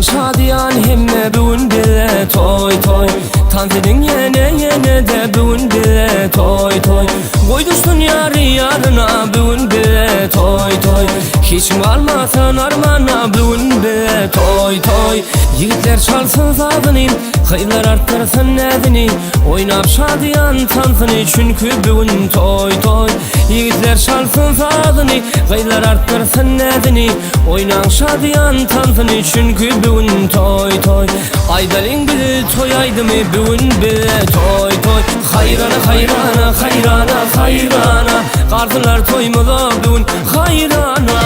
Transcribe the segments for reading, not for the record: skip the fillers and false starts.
Oynan şadiyan hemme bugün bile toy toy. Tanzidin yene de bugün bile toy toy. Koyduştun yarı yarına bugün bile toy toy. Hiç kalmasın armana bugün bile toy toy. Yigitler çalsın zadını, kıylar arttırsın nedini. Oynap şadiyan tanzını çünkü bugün toy toy. Yigitler çalsın zadını, kıylar arttırsın nedini. Oynan şadiyan tanzını çünkü bugün toy toy. Aydalın bile toyaydı mı bugün bile toy toy. Hayrana hayrana hayrana hayrana. Kardılar toymadı bugün hayrana.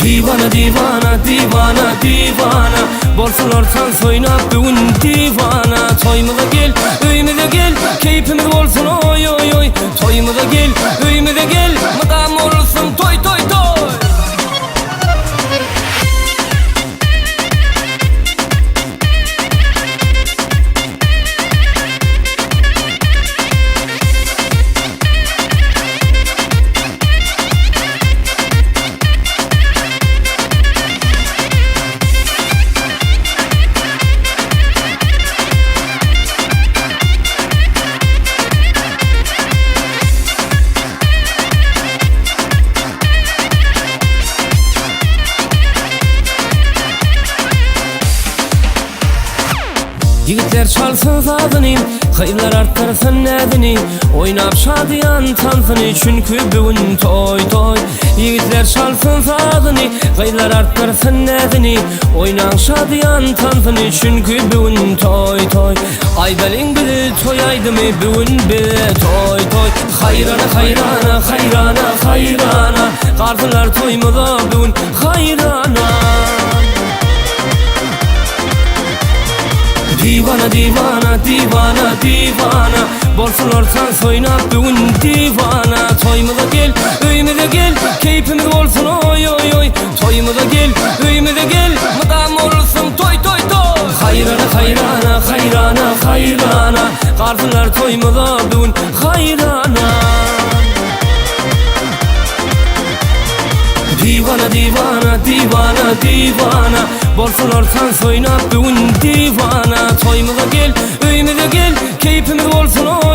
Divana divana divana divana. Bolsun ortan soynap bugün divana. Toymuza gel, öyümüze gel, keyfimiz olsun oy oy oy. Toymuza gel, öyümüze gel, madam olsun toy toy toy. Yigitler çalsın zadını, kıylar arttırsın nedini. Oynap şadiyan tanzını çünkü bugün toy toy. Yigitler çalsın zadını, kıylar arttırsın nedini. Oynan şadiyan tanzını çünkü bugün toy toy. Aydalın bile toyaydı mı bugün bile toy toy. Hayrana hayrana hayrana hayrana. Kardılar toymadı bugün hayrana. Divana divana divana divana. Bolsun ortan soynap bugün divana. Toymuza gel, öyümüze gel, keyfimiz olsun oy oy oy. Toymuza gel, öyümüze gel, madam olsun toy toy toy. Hayrana hayrana hayrana hayrana. Kardılar toymuza bugün hayrana. Divana divana divana divana. Bolsun ortan soynap bugün divana. Toymuza gel, öyümüze gel, keyfimiz olsun oy